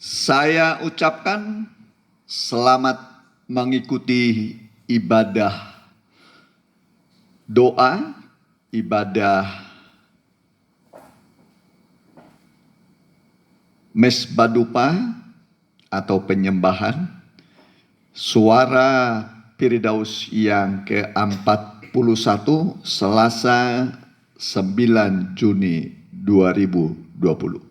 Saya ucapkan selamat mengikuti ibadah doa, ibadah mesbadupa atau penyembahan suara Firdaus yang ke-41 Selasa 9 Juni 2020.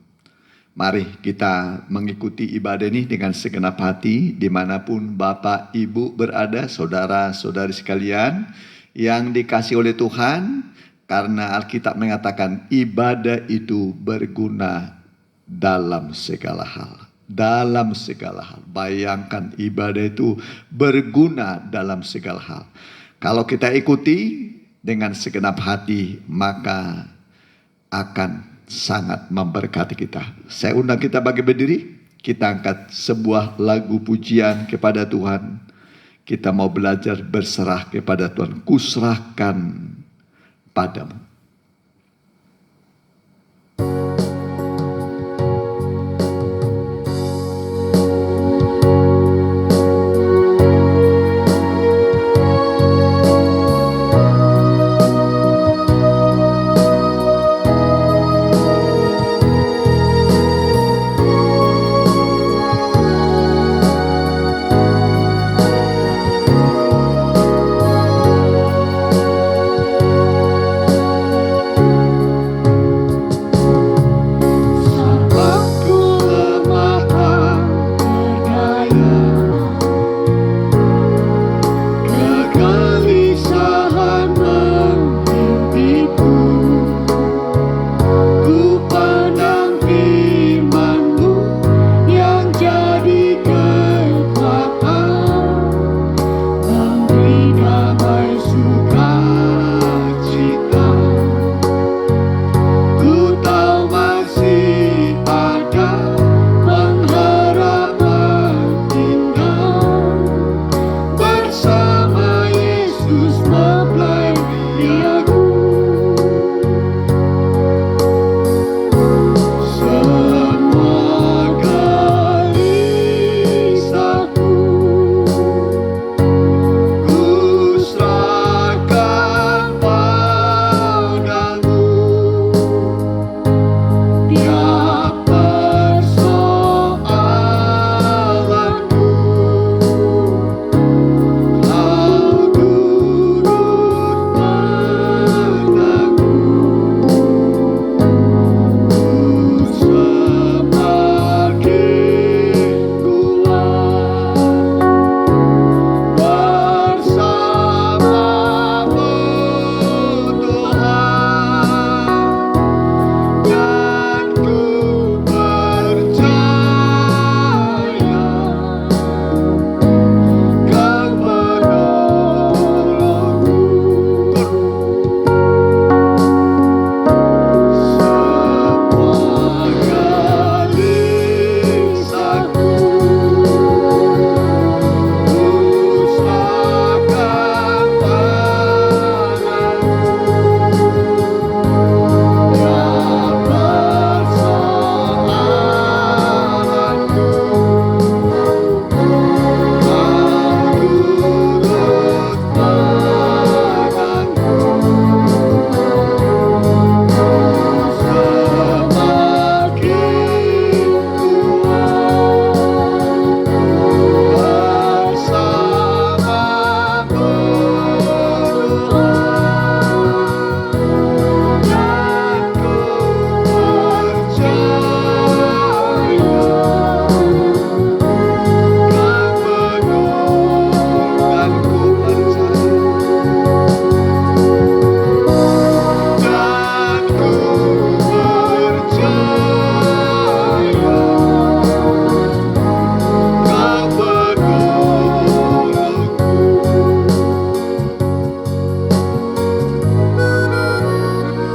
Mari kita mengikuti ibadah ini dengan segenap hati dimanapun Bapak Ibu berada, saudara-saudari sekalian yang dikasihi oleh Tuhan, karena Alkitab mengatakan ibadah itu berguna dalam segala hal. Dalam segala hal. Bayangkan ibadah itu berguna dalam segala hal. Kalau kita ikuti dengan segenap hati, maka akan sangat memberkati kita. Saya undang kita bagi berdiri, kita angkat sebuah lagu pujian kepada Tuhan. Kita mau belajar berserah kepada Tuhan. Kuserahkan padamu.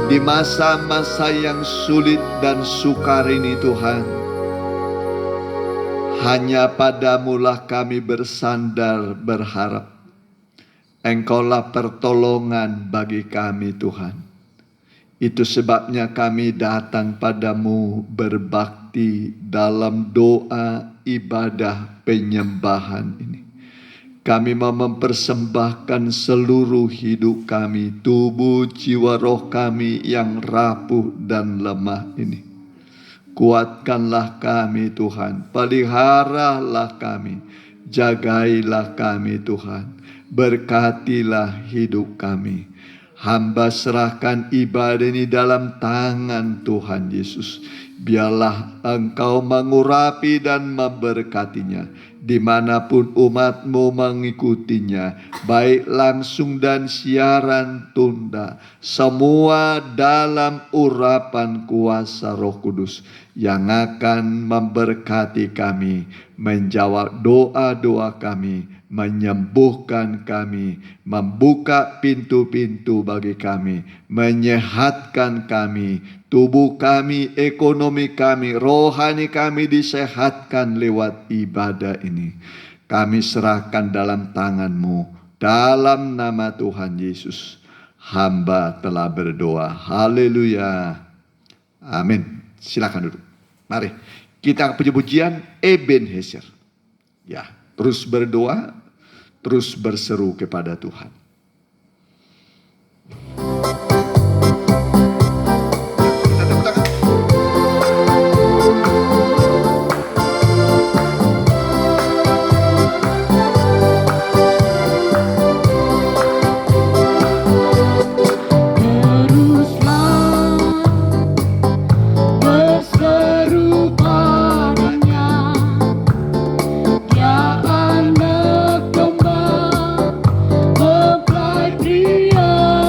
Di masa-masa yang sulit dan sukar ini Tuhan, hanya padamulah kami bersandar berharap. Engkaulah pertolongan bagi kami Tuhan. Itu sebabnya kami datang padamu berbakti dalam doa, ibadah, penyembahan ini. Kami mau mempersembahkan seluruh hidup kami, tubuh, jiwa, roh kami yang rapuh dan lemah ini. Kuatkanlah kami Tuhan, peliharalah kami, jagailah kami Tuhan, berkatilah hidup kami. Hamba serahkan ibadah ini dalam tangan Tuhan Yesus. Biarlah Engkau mengurapi dan memberkatinya dimanapun umat-Mu mengikutinya, baik langsung dan siaran tunda, semua dalam urapan kuasa Roh Kudus yang akan memberkati kami, menjawab doa-doa kami, menyembuhkan kami, membuka pintu-pintu bagi kami, menyehatkan kami, tubuh kami, ekonomi kami, rohani kami disehatkan lewat ibadah ini. Kami serahkan dalam tangan-Mu, dalam nama Tuhan Yesus. Hamba telah berdoa. Haleluya. Amin. Silakan duduk. Mari kita puji-pujian Ebenezer. Ya, terus berdoa, terus berseru kepada Tuhan. Kita tepuk tangan.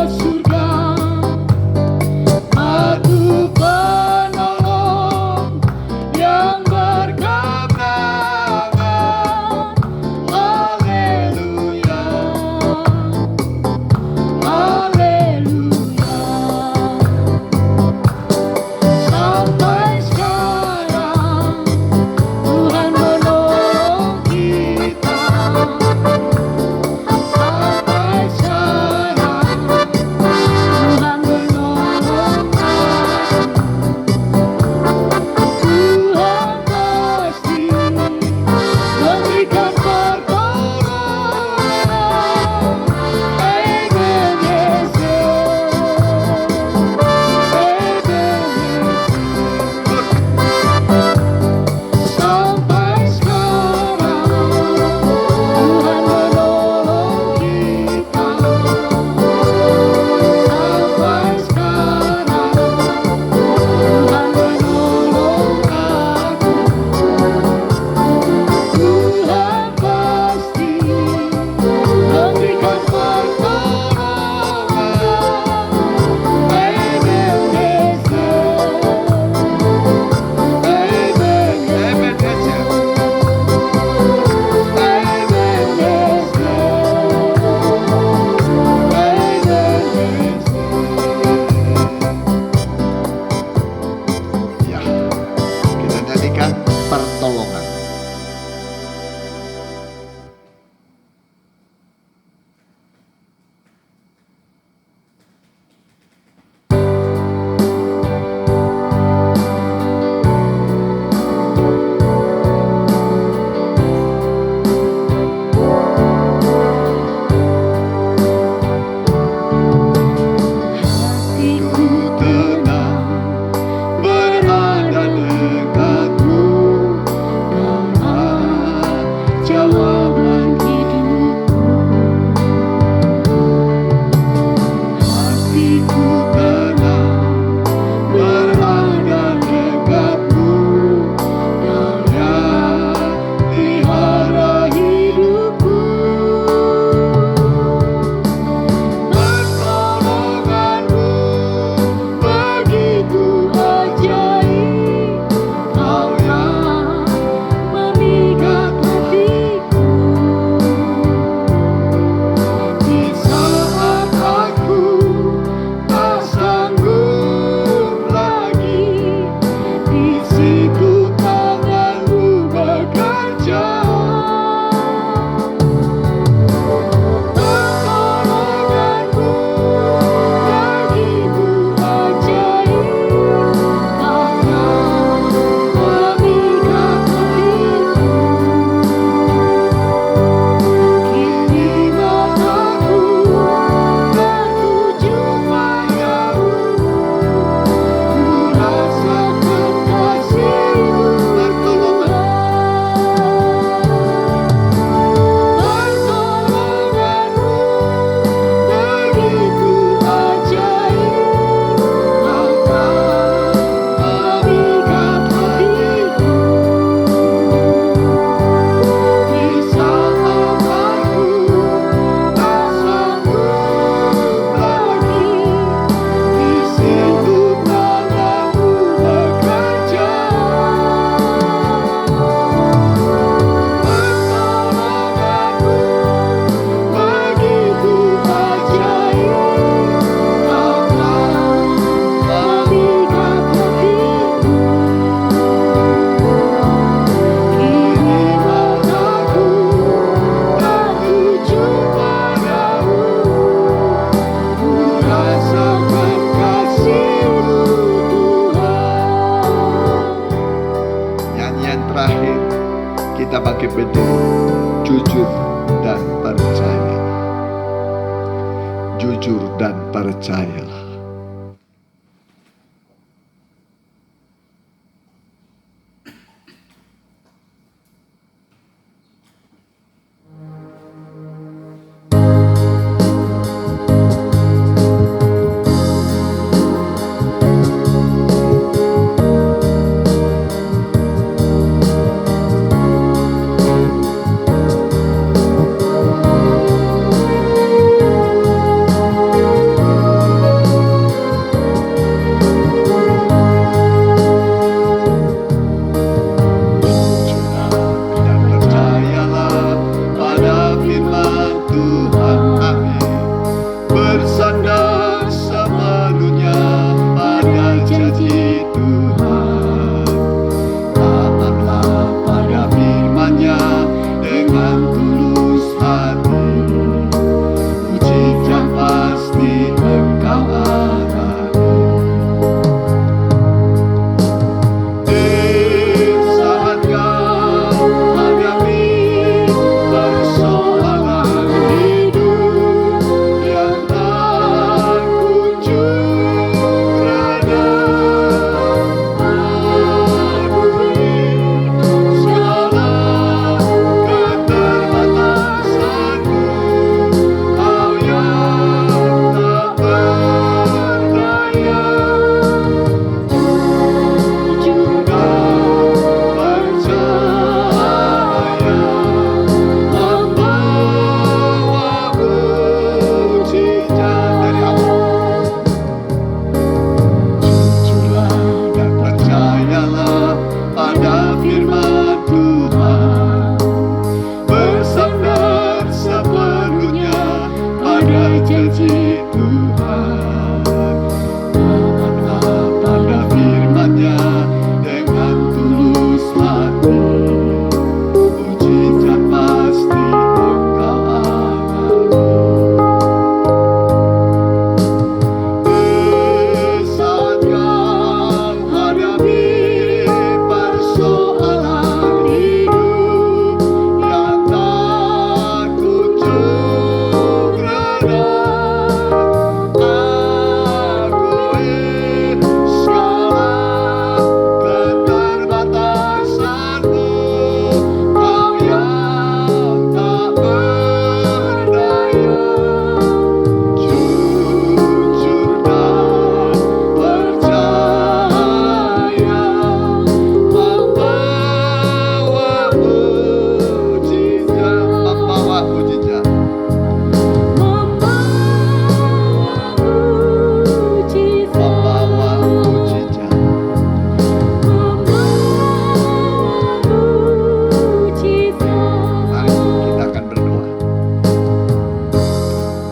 Surga terakhir kita pakai berdiri, jujur dan percaya. Jujur dan percayalah.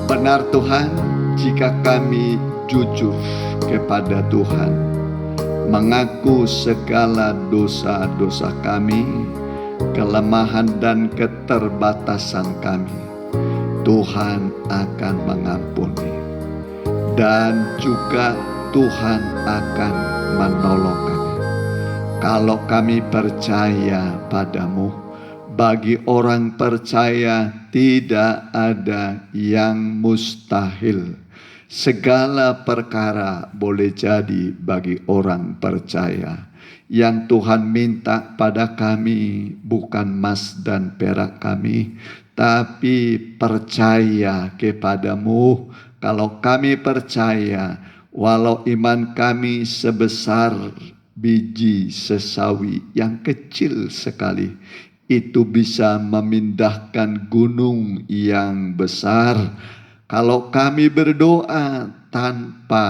Benar Tuhan, jika kami jujur kepada Tuhan, mengaku segala dosa-dosa kami, kelemahan dan keterbatasan kami, Tuhan akan mengampuni. Dan juga Tuhan akan menolong kami. Kalau kami percaya padamu, bagi orang percaya tidak ada yang mustahil. Segala perkara boleh jadi bagi orang percaya. Yang Tuhan minta pada kami bukan emas dan perak kami, tapi percaya kepadamu. Kalau kami percaya, walau iman kami sebesar biji sesawi yang kecil sekali, itu bisa memindahkan gunung yang besar. Kalau kami berdoa tanpa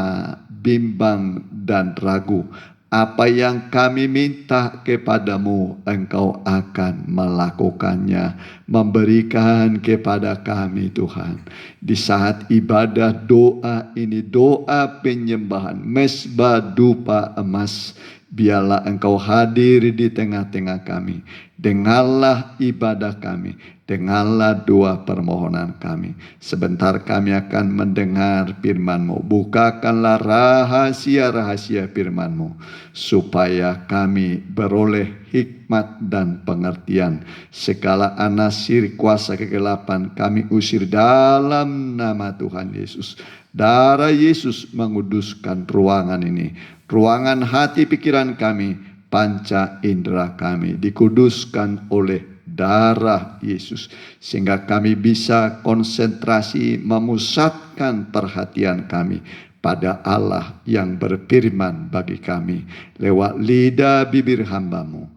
bimbang dan ragu, apa yang kami minta kepadamu, Engkau akan melakukannya, memberikan kepada kami Tuhan. Di saat ibadah doa ini, doa penyembahan, mezbah dupa emas, Biarlah Engkau hadir di tengah-tengah kami. Dengarlah ibadah kami. Dengarlah doa permohonan kami. Sebentar kami akan mendengar firman-Mu. Bukakanlah rahasia-rahasia firman-Mu, supaya kami beroleh hikmat dan pengertian. Segala anasir kuasa kegelapan kami usir dalam nama Tuhan Yesus. Darah Yesus menguduskan ruangan ini, ruangan hati pikiran kami, panca indera kami dikuduskan oleh darah Yesus, sehingga kami bisa konsentrasi memusatkan perhatian kami pada Allah yang berfirman bagi kami lewat lidah bibir hamba-Mu.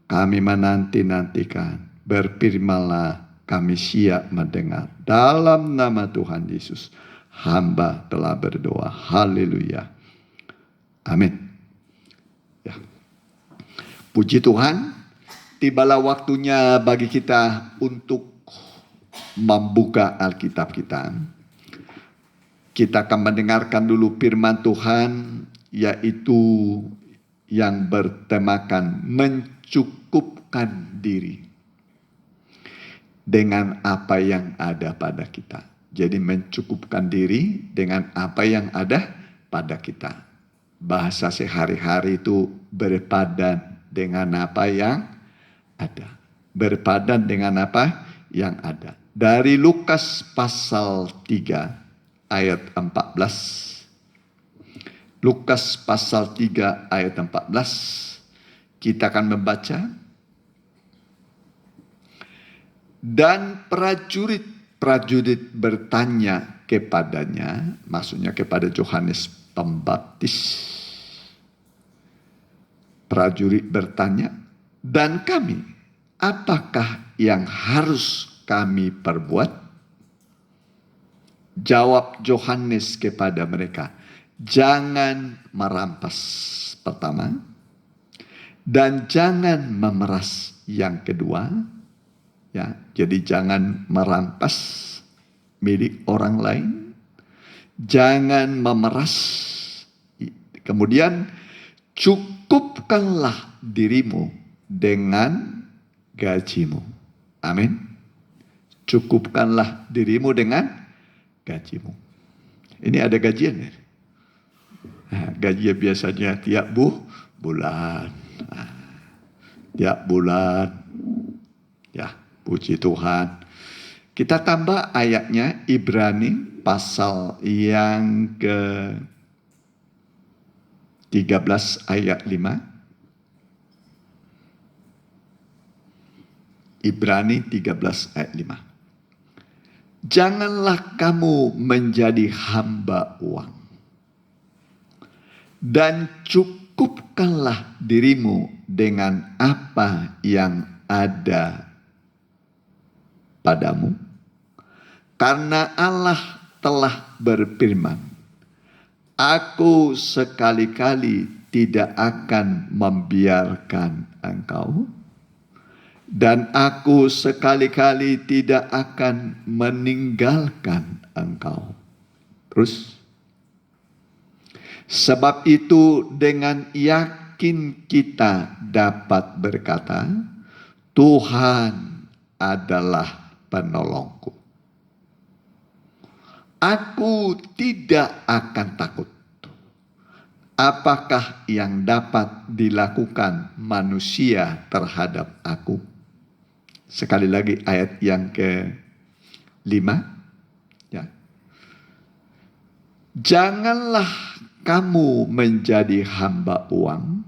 Kami menanti-nantikan, berfirmanlah, kami siap mendengar. Dalam nama Tuhan Yesus, hamba telah berdoa. Haleluya. Amin. Ya. Puji Tuhan, tibalah waktunya bagi kita untuk membuka Alkitab kita. Kita akan mendengarkan dulu firman Tuhan, yaitu yang bertemakan mencukupkan diri dengan apa yang ada pada kita. Jadi mencukupkan diri dengan apa yang ada pada kita. Bahasa sehari-hari itu berpadan dengan apa yang ada. Berpadan dengan apa yang ada. Dari Lukas pasal 3 ayat 14. Lukas pasal 3 ayat 14. Kita akan membaca. Dan prajurit bertanya kepadanya, maksudnya kepada Yohanes Pembaptis. Prajurit bertanya, dan kami, apakah yang harus kami perbuat? Jawab Yohanes kepada mereka, jangan merampas pertama, dan jangan memeras yang kedua. Ya, jadi jangan merampas milik orang lain, jangan memeras. Kemudian cukupkanlah dirimu dengan gajimu. Amin. Cukupkanlah dirimu dengan gajimu. Ini ada gajian ya. Nah, gaji biasanya tiap bulan. Nah, tiap bulan. Ya, puji Tuhan. Kita tambah ayatnya, Ibrani pasal yang ke-13 ayat 5. Ibrani 13 ayat 5. Janganlah kamu menjadi hamba uang, dan cukupkanlah dirimu dengan apa yang ada padamu, karena Allah telah berfirman, Aku sekali-kali tidak akan membiarkan engkau, dan aku sekali-kali tidak akan meninggalkan engkau. Terus, sebab itu dengan yakin kita dapat berkata, Tuhan adalah penolongku. Aku tidak akan takut. Apakah yang dapat dilakukan manusia terhadap aku? Sekali lagi ayat yang ke-5. Ya. Janganlah kamu menjadi hamba uang,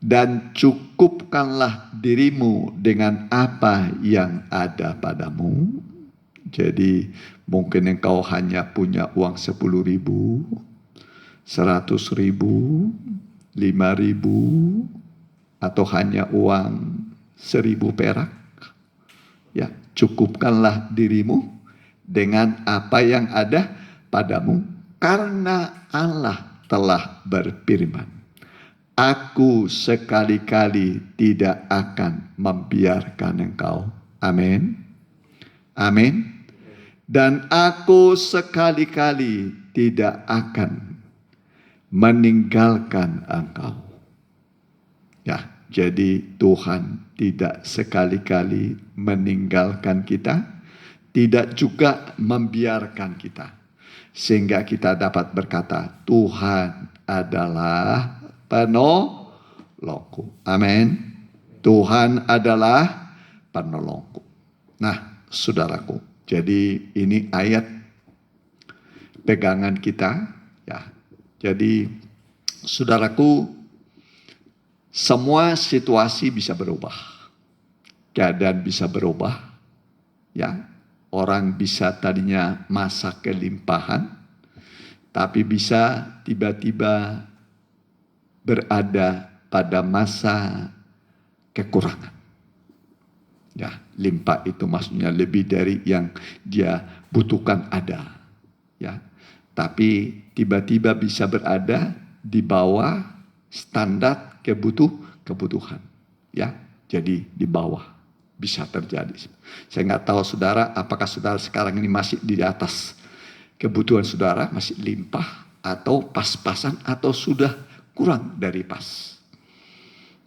dan cukupkanlah dirimu dengan apa yang ada padamu. Jadi mungkin engkau hanya punya uang 10.000, 100.000, 5.000, atau hanya uang 1.000 perak. Ya, cukupkanlah dirimu dengan apa yang ada padamu, karena Allah telah berfirman, Aku sekali-kali tidak akan membiarkan engkau. Amin. Amin. Dan aku sekali-kali tidak akan meninggalkan engkau. Ya, jadi Tuhan tidak sekali-kali meninggalkan kita, tidak juga membiarkan kita. Sehingga kita dapat berkata, Tuhan adalah penolongku. Amin. Tuhan adalah penolongku. Nah, saudaraku, jadi ini ayat pegangan kita. Ya, jadi saudaraku, semua situasi bisa berubah. Keadaan bisa berubah. Ya, orang bisa tadinya masa kelimpahan, tapi bisa tiba-tiba berada pada masa kekurangan. Ya, limpah itu maksudnya lebih dari yang dia butuhkan ada. Ya, tapi tiba-tiba bisa berada di bawah standar kebutuhan. Ya, jadi di bawah bisa terjadi. Saya nggak tahu saudara, apakah saudara sekarang ini masih di atas kebutuhan saudara, masih limpah atau pas-pasan atau sudah kurang dari pas.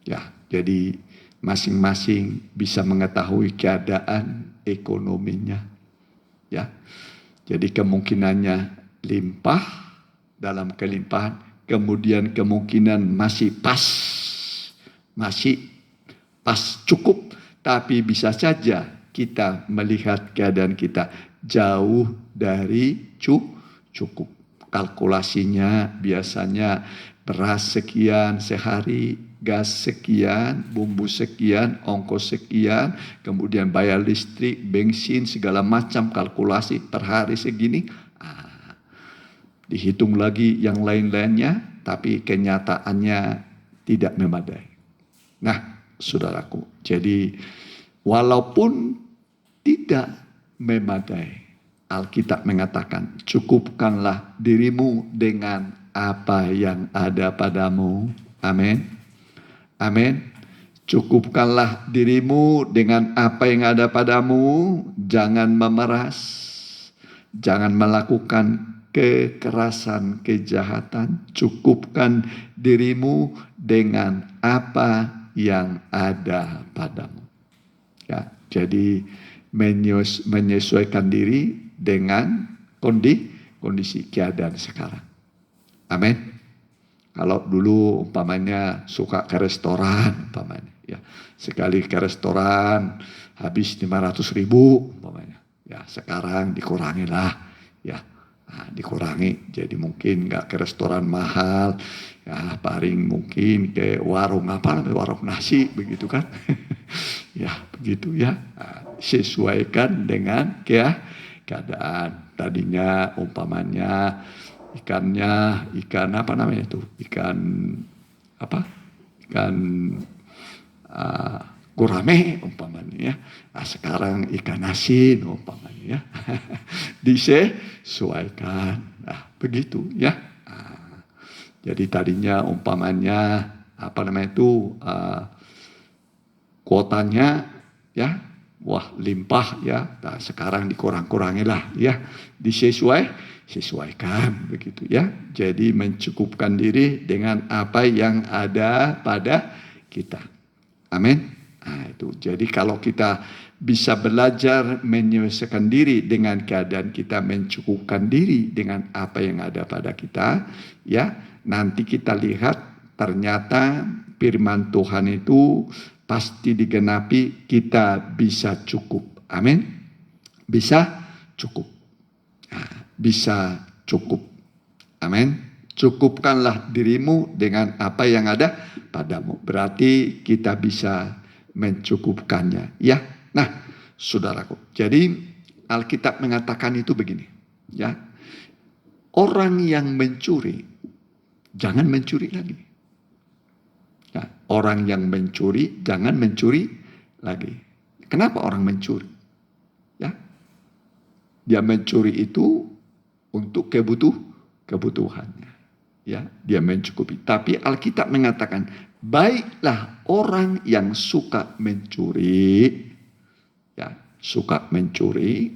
Ya, jadi masing-masing bisa mengetahui keadaan ekonominya. Ya, jadi kemungkinannya limpah dalam kelimpahan, kemudian kemungkinan masih pas cukup, tapi bisa saja kita melihat keadaan kita jauh dari cukup. Kalkulasinya biasanya beras sekian sehari, gas sekian, bumbu sekian, ongkos sekian, kemudian bayar listrik, bensin, segala macam kalkulasi per hari segini. Dihitung lagi yang lain-lainnya, tapi kenyataannya tidak memadai. Nah, saudaraku, jadi walaupun tidak memadai, Alkitab mengatakan, cukupkanlah dirimu dengan apa yang ada padamu. Amin. Amin. Cukupkanlah dirimu dengan apa yang ada padamu. Jangan memeras. Jangan melakukan kekerasan, kejahatan. Cukupkan dirimu dengan apa yang ada padamu. Ya, jadi menyesuaikan diri dengan kondisi keadaan sekarang. Amin. Kalau dulu umpamanya suka ke restoran, umpamanya, ya sekali ke restoran habis 500.000 umpamanya. Ya sekarang dikurangi lah, ya dikurangi. Jadi mungkin nggak ke restoran mahal, ya paling mungkin ke warung warung nasi begitu kan. Ya begitu ya. Sesuaikan dengan keadaan. Tadinya umpamanya ikan apa namanya itu? Ikan gurame umpamanya ya. Nah, sekarang ikan asin umpamanya ya. Disesuaikan. Nah, begitu ya. Jadi tadinya umpamanya kuotanya ya, wah limpah ya. Nah, sekarang dikurang-kurangilah ya, disesuaikan begitu ya. Jadi mencukupkan diri dengan apa yang ada pada kita. Amin. Nah, itu. Jadi kalau kita bisa belajar menyesuaikan diri dengan keadaan kita, mencukupkan diri dengan apa yang ada pada kita, ya, nanti kita lihat ternyata firman Tuhan itu pasti digenapi, kita bisa cukup. Amin. Bisa cukup. Nah, bisa cukup. Amin. Cukupkanlah dirimu dengan apa yang ada padamu. Berarti kita bisa mencukupkannya. Ya. Nah, saudaraku. Jadi Alkitab mengatakan itu begini. Ya. Orang yang mencuri, jangan mencuri lagi. Ya, orang yang mencuri, jangan mencuri lagi. Kenapa orang mencuri? Ya, dia mencuri itu untuk kebutuhannya. Ya, dia mencukupi. Tapi Alkitab mengatakan, baiklah orang yang suka mencuri, ya, suka mencuri,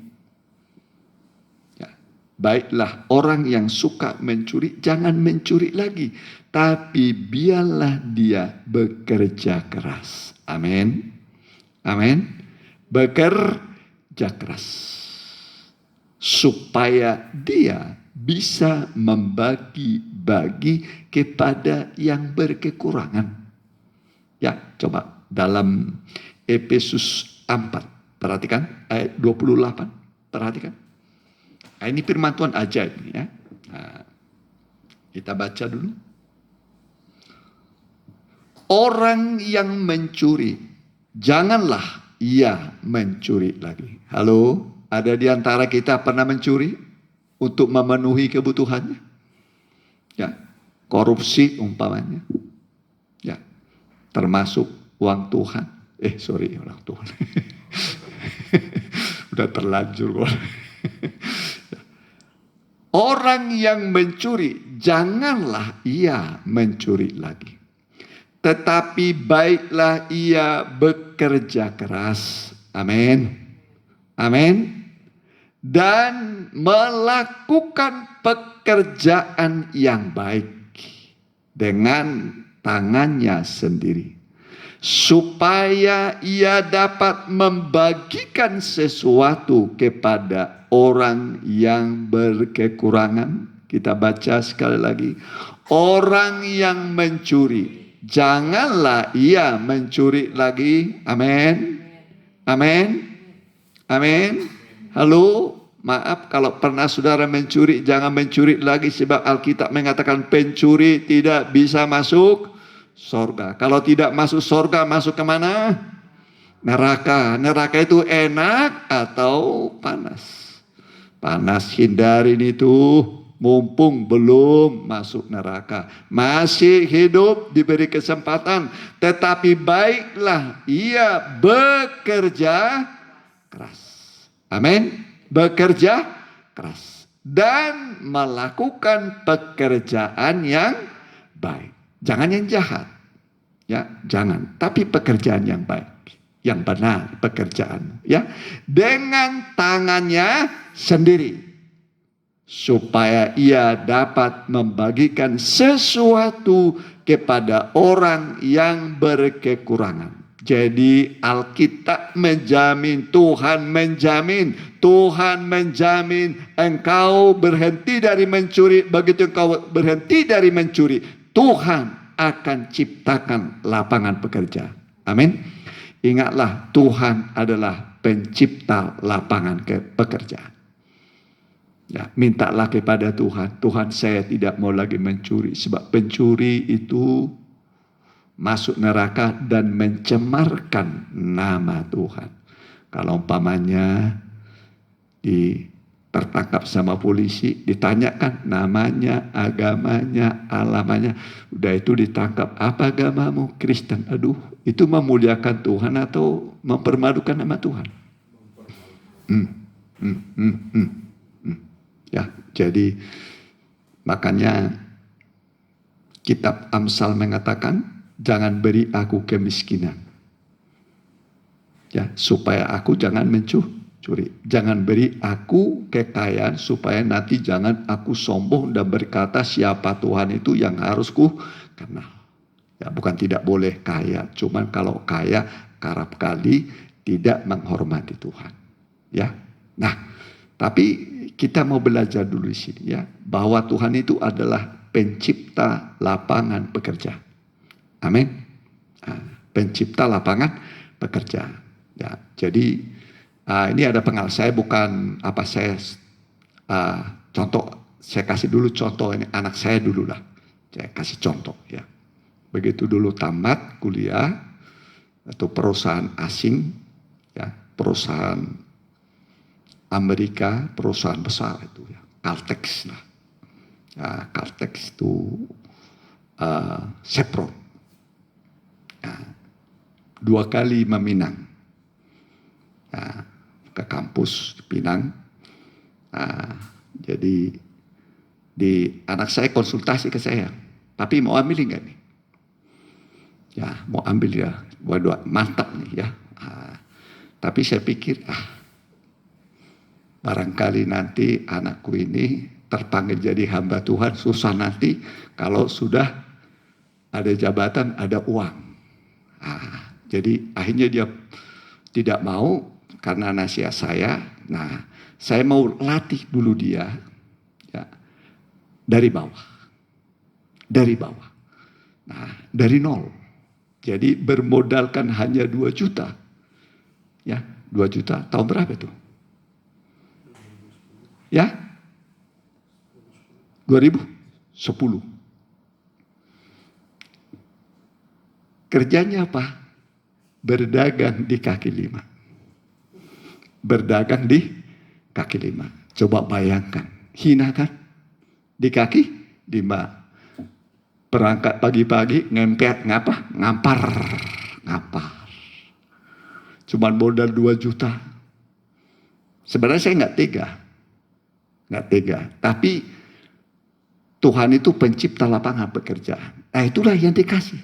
ya, Baiklah orang yang suka mencuri, jangan mencuri lagi. Tapi biarlah dia bekerja keras. Amin. Amin. Bekerja keras. Supaya dia bisa membagi-bagi kepada yang berkekurangan. Ya, coba dalam Efesus 4. Perhatikan ayat 28. Perhatikan. Nah, ini firman Tuhan ajaib ya. Nah, kita baca dulu. Orang yang mencuri, janganlah ia mencuri lagi. Halo, ada di antara kita pernah mencuri untuk memenuhi kebutuhannya? Ya, korupsi umpamanya. Ya, termasuk uang Tuhan. Uang Tuhan. Udah terlanjur. Orang yang mencuri, janganlah ia mencuri lagi. Tetapi baiklah ia bekerja keras. Amin. Amin. Dan melakukan pekerjaan yang baik dengan tangannya sendiri. Supaya ia dapat membagikan sesuatu kepada orang yang berkekurangan. Kita baca sekali lagi. Orang yang mencuri, janganlah ia mencuri lagi. Amin. Amin. Amin. Halo, maaf kalau pernah saudara mencuri, jangan mencuri lagi. Sebab Alkitab mengatakan pencuri tidak bisa masuk sorga. Kalau tidak masuk sorga, masuk kemana? Neraka. Neraka itu enak atau panas? Panas, hindarin itu. Mumpung belum masuk neraka. Masih hidup, diberi kesempatan. Tetapi baiklah ia bekerja keras. Amin. Bekerja keras. Dan melakukan pekerjaan yang baik. Jangan yang jahat. Ya, jangan. Tapi pekerjaan yang baik. Yang benar pekerjaan. Ya. Dengan tangannya sendiri. Supaya ia dapat membagikan sesuatu kepada orang yang berkekurangan. Jadi Alkitab menjamin, Tuhan menjamin engkau berhenti dari mencuri. Begitu engkau berhenti dari mencuri, Tuhan akan ciptakan lapangan pekerja. Amin. Ingatlah, Tuhan adalah pencipta lapangan pekerjaan. Ya, mintalah kepada Tuhan. Tuhan, saya tidak mau lagi mencuri. Sebab pencuri itu masuk neraka dan mencemarkan nama Tuhan. Kalau umpamanya tertangkap sama polisi, ditanyakan namanya, agamanya, alamannya. Udah itu ditangkap. Apa agamamu? Kristen. Aduh, itu memuliakan Tuhan atau mempermalukan nama Tuhan? Ya, jadi makanya kitab Amsal mengatakan, jangan beri aku kemiskinan. Ya, supaya aku jangan mencuri. Jangan beri aku kekayaan supaya nanti jangan aku sombong dan berkata siapa Tuhan itu yang harus ku kenal. Ya, bukan tidak boleh kaya, cuman kalau kaya kerap kali tidak menghormati Tuhan. Ya. Nah, tapi kita mau belajar dulu di sini ya, bahwa Tuhan itu adalah pencipta lapangan pekerja. Amin. Pencipta lapangan pekerja. Ya, jadi ini ada pengalaman. Saya bukan contoh. Saya kasih dulu contoh ini anak saya dulu lah. Saya kasih contoh ya. Begitu dulu tamat kuliah atau perusahaan asing, ya, perusahaan Amerika, perusahaan besar itu ya, Caltex lah. Ya, Caltex itu Chevron. Ya, 2 kali meminang. Ya, ke kampus di Pinang. Jadi anak saya konsultasi ke saya, tapi mau ambil enggak nih? Ya, mau ambil ya. Waduh, mantap nih ya. Tapi saya pikir, barangkali nanti anakku ini terpanggil jadi hamba Tuhan, susah nanti kalau sudah ada jabatan, ada uang. Jadi akhirnya dia tidak mau karena nasihat saya. Nah, saya mau latih dulu dia ya, dari bawah. Nah, dari nol. Jadi bermodalkan hanya 2 juta. Ya, 2 juta. Tahun berapa itu? Ya? 2010. Kerjanya apa? Berdagang di kaki lima. Berdagang di kaki lima. Coba bayangkan. Hina kan? Di kaki lima. Berangkat pagi-pagi, ngampar. Cuman modal 2 juta. Sebenarnya saya nggak tega. Tapi Tuhan itu pencipta lapangan pekerjaan. Nah, itulah yang dikasih.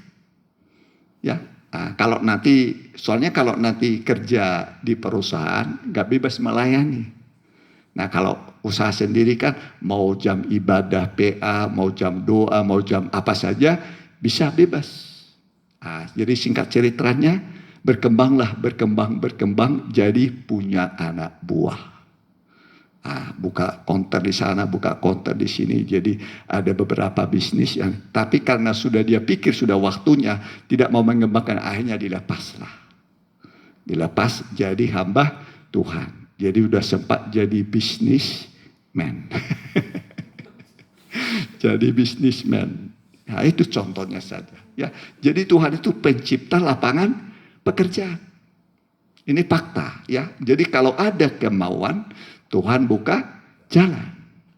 Ya, kalau nanti kerja di perusahaan nggak bebas melayani. Nah, kalau usaha sendiri kan mau jam ibadah PA, mau jam doa, mau jam apa saja bisa bebas. Jadi singkat ceritanya berkembang jadi punya anak buah. Buka konter di sana, buka konter di sini. Jadi ada beberapa bisnis yang, tapi karena sudah dia pikir sudah waktunya, tidak mau mengembangkan, akhirnya dilepas jadi hamba Tuhan. Jadi udah sempat jadi bisnismen. Jadi bisnismen. Nah, itu contohnya saja. Ya, jadi Tuhan itu pencipta lapangan pekerjaan. Ini fakta, ya. Jadi kalau ada kemauan, Tuhan buka jalan.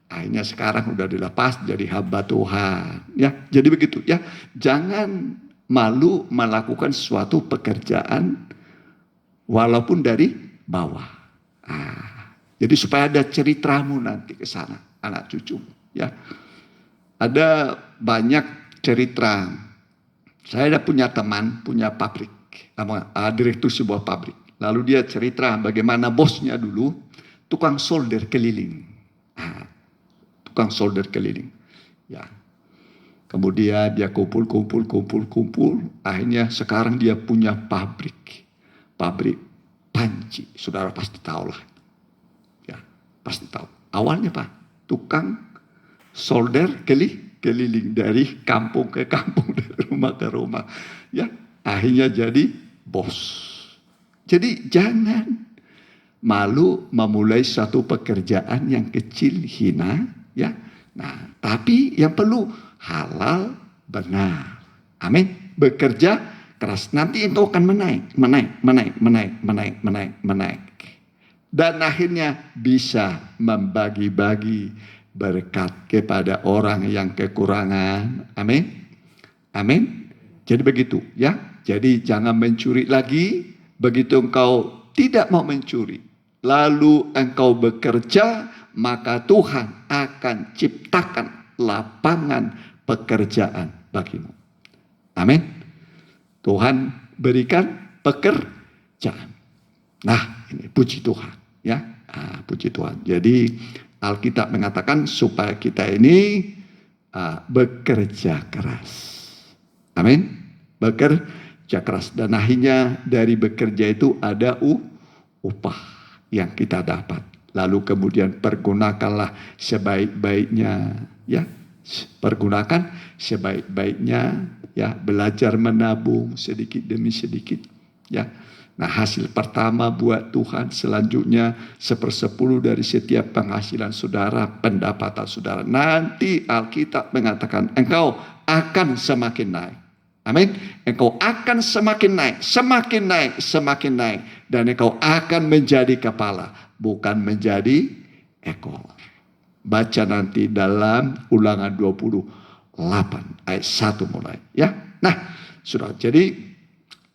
Akhirnya sekarang udah dilepas jadi hamba Tuhan. Ya, jadi begitu. Ya, jangan malu melakukan suatu pekerjaan walaupun dari bawah. Jadi supaya ada ceritamu nanti ke sana, anak cucu. Ya, ada banyak cerita. Saya ada punya teman, punya pabrik, direktur sebuah pabrik. Lalu dia cerita bagaimana bosnya dulu tukang solder keliling. Tukang solder keliling. Ya. Kemudian dia kumpul. Akhirnya sekarang dia punya pabrik panci. Saudara pasti tahu lah. Ya, pasti tahu. Awalnya Pak, tukang solder keliling dari kampung ke kampung, dari rumah ke rumah. Ya, akhirnya jadi bos. Jadi jangan malu memulai satu pekerjaan yang kecil, hina, ya. Nah, tapi yang perlu halal, benar. Amin. Bekerja keras. Nanti engkau akan menaik. Dan akhirnya bisa membagi-bagi berkat kepada orang yang kekurangan. Amin. Jadi begitu, ya. Jadi jangan mencuri lagi. Begitu engkau tidak mau mencuri, lalu engkau bekerja, maka Tuhan akan ciptakan lapangan pekerjaan bagimu. Amin. Tuhan berikan pekerjaan. Nah, ini puji Tuhan, ya. Puji Tuhan. Jadi Alkitab mengatakan supaya kita ini bekerja keras. Amin. Bekerja keras, dan akhirnya dari bekerja itu ada upah yang kita dapat. Lalu kemudian pergunakanlah sebaik-baiknya, ya. Pergunakan sebaik-baiknya, ya. Belajar menabung sedikit demi sedikit, ya. Nah, hasil pertama buat Tuhan, selanjutnya 1/10 dari setiap penghasilan saudara, pendapatan saudara. Nanti Alkitab mengatakan engkau akan semakin naik. Amin. Engkau akan semakin naik. Dan engkau akan menjadi kepala, bukan menjadi ekor. Baca nanti dalam Ulangan 28 ayat 1 mulai. Ya. Nah, sudah. Jadi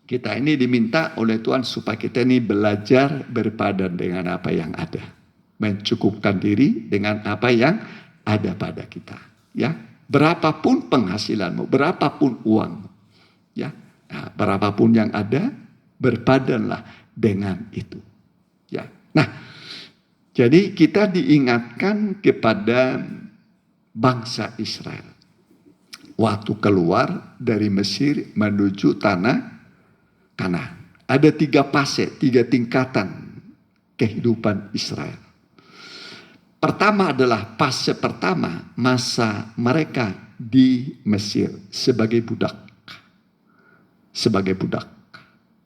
kita ini diminta oleh Tuhan supaya kita ini belajar berpadan dengan apa yang ada. Mencukupkan diri dengan apa yang ada pada kita. Ya. Berapapun penghasilanmu, berapapun uangmu. Ya. Nah, berapapun yang ada, berpadanlah dengan itu. Ya. Nah, Jadi kita diingatkan kepada bangsa Israel. Waktu keluar dari Mesir menuju tanah Kanaan. Ada 3 fase, 3 tingkatan kehidupan Israel. Pertama adalah fase pertama, masa mereka di Mesir sebagai budak. Sebagai budak.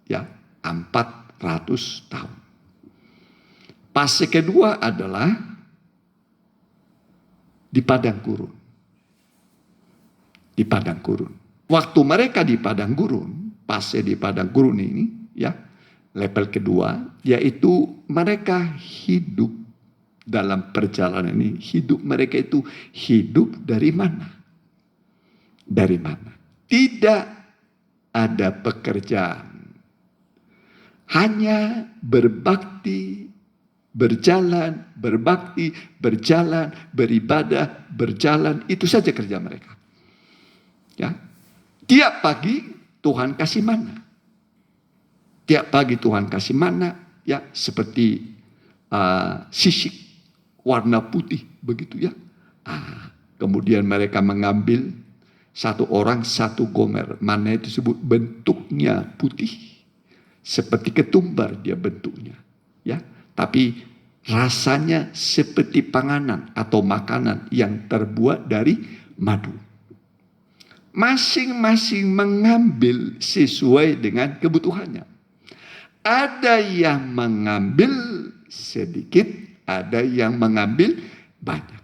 Ya, 400 tahun. Fase kedua adalah di padang gurun. Di padang gurun. Waktu mereka di padang gurun, fase di padang gurun ini, ya, level kedua, yaitu mereka hidup dalam perjalanan ini. Hidup mereka itu hidup dari mana? Dari mana? Tidak ada pekerjaan. Hanya berbakti, berjalan, berbakti, berjalan, beribadah, berjalan. Itu saja kerja mereka. Ya. Tiap pagi Tuhan kasih mana. Tiap pagi Tuhan kasih mana. Ya, seperti sisik warna putih begitu ya. Kemudian mereka mengambil satu orang satu gomer. Mana itu disebut bentuknya putih. Seperti ketumbar dia bentuknya. Ya, tapi rasanya seperti panganan atau makanan yang terbuat dari madu. Masing-masing mengambil sesuai dengan kebutuhannya. Ada yang mengambil sedikit, ada yang mengambil banyak.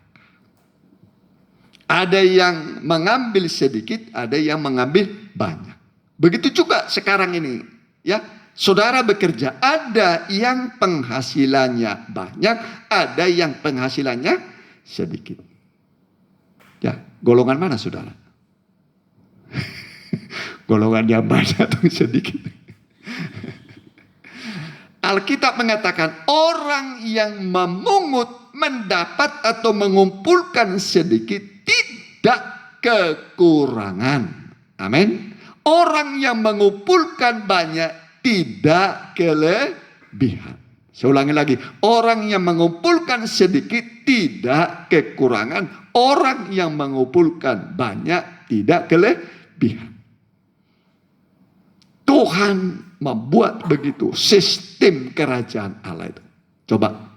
Ada yang mengambil sedikit, ada yang mengambil banyak. Begitu juga sekarang ini, ya. Saudara bekerja, ada yang penghasilannya banyak, ada yang penghasilannya sedikit. Ya, golongan mana saudara? Golongan yang banyak atau sedikit? Alkitab mengatakan orang yang memungut, mendapat atau mengumpulkan sedikit tidak kekurangan. Amin. Orang yang mengumpulkan banyak tidak kelebihan. Saya ulangi lagi. Orang yang mengumpulkan sedikit tidak kekurangan. Orang yang mengumpulkan banyak tidak kelebihan. Tuhan membuat begitu sistem kerajaan Allah itu. Coba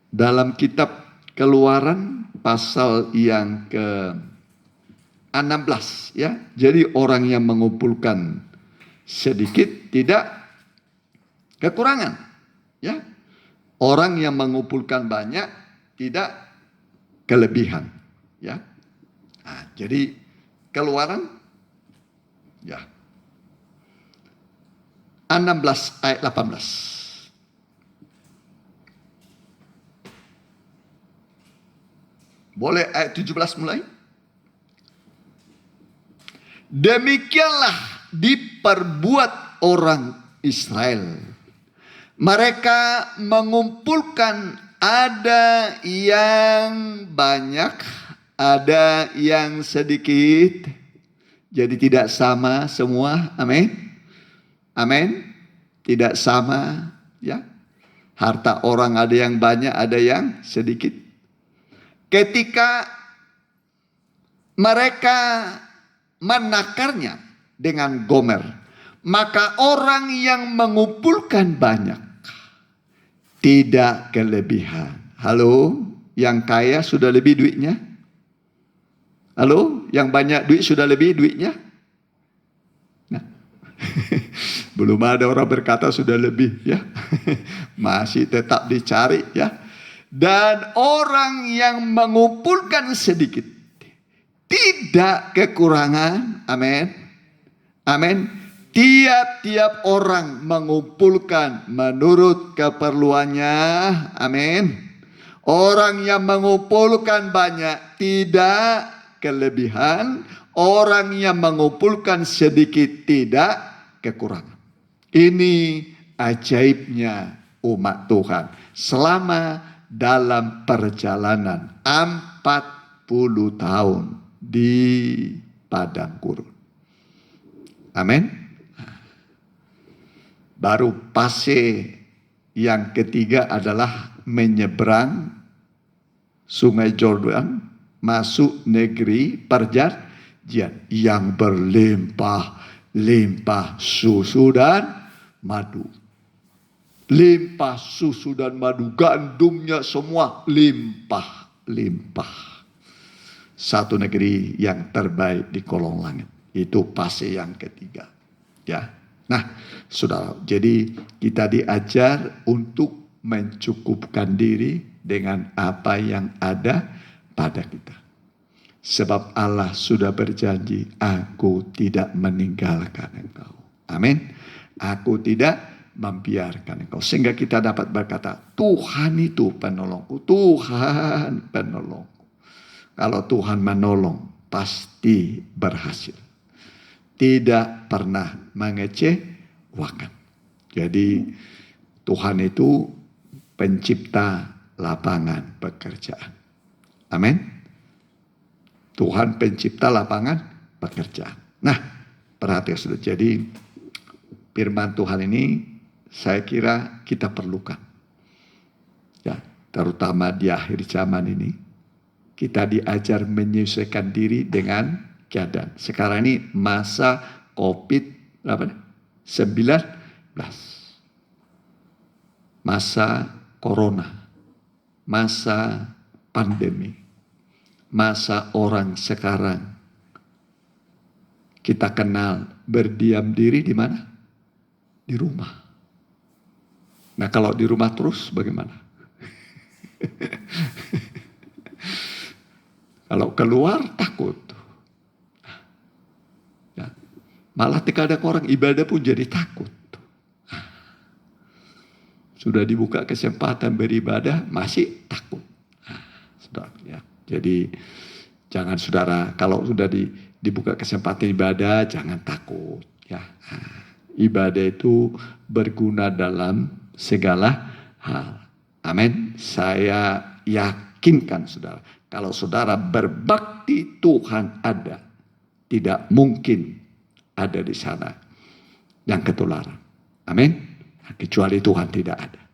dalam kitab Keluaran pasal yang ke-16 ya. Jadi orang yang mengumpulkan sedikit tidak kekurangan ya. Orang yang mengumpulkan banyak tidak kelebihan ya. Nah, jadi Keluaran ya 16 ayat 18. Boleh ayat 17 mulai? Demikianlah diperbuat orang Israel. Mereka mengumpulkan, ada yang banyak, ada yang sedikit. Jadi tidak sama semua. Amin. Amin. Tidak sama ya. Harta orang ada yang banyak, ada yang sedikit. Ketika mereka menakarnya dengan gomer, maka orang yang mengumpulkan banyak tidak kelebihan. Halo, yang kaya sudah lebih duitnya? Halo, yang banyak duit sudah lebih duitnya? Nah, belum ada orang berkata sudah lebih ya. Masih tetap dicari ya. Dan orang yang mengumpulkan sedikit tidak kekurangan. Amin. Amin. Tiap-tiap orang mengumpulkan menurut keperluannya. Amin. Orang yang mengumpulkan banyak tidak kelebihan. Orang yang mengumpulkan sedikit tidak kekurangan. Ini ajaibnya umat Tuhan. Selama dalam perjalanan 40 tahun di padang gurun. Amin. Baru fase yang ketiga adalah menyeberang Sungai Jordan masuk negeri perjanjian yang berlimpah-limpah susu dan madu. Limpah susu dan madu, gandumnya semua limpah-limpah. Satu negeri yang terbaik di kolong langit. Itu fase yang ketiga. Ya. Nah, saudara, jadi kita diajar untuk mencukupkan diri dengan apa yang ada pada kita. Sebab Allah sudah berjanji, aku tidak meninggalkan engkau. Amin. Aku tidak membiarkan engkau. Sehingga kita dapat berkata, Tuhan itu penolongku. Tuhan penolongku. Kalau Tuhan menolong, pasti berhasil. Tidak pernah mengecewakan. Jadi Tuhan itu pencipta lapangan pekerjaan. Amin. Tuhan pencipta lapangan pekerjaan. Nah, perhatikan sudah. Jadi firman Tuhan ini saya kira kita perlukan. Ya, terutama di akhir zaman ini kita diajar menyesuaikan diri dengan keadaan. Sekarang ini masa COVID-19. Masa corona. Masa pandemi. Masa orang sekarang kita kenal berdiam diri di mana? Di rumah. Nah, kalau di rumah terus bagaimana? Kalau keluar takut. Ya. Malah kadang orang ibadah pun jadi takut. Sudah dibuka kesempatan beribadah masih takut. Saudara, ya. Jadi jangan saudara, kalau sudah dibuka kesempatan ibadah jangan takut. Ya. Ibadah itu berguna dalam segala hal. Amin. Saya yakinkan saudara, kalau saudara berbakti Tuhan ada, tidak mungkin ada di sana yang ketularan. Amin. Kecuali Tuhan tidak ada.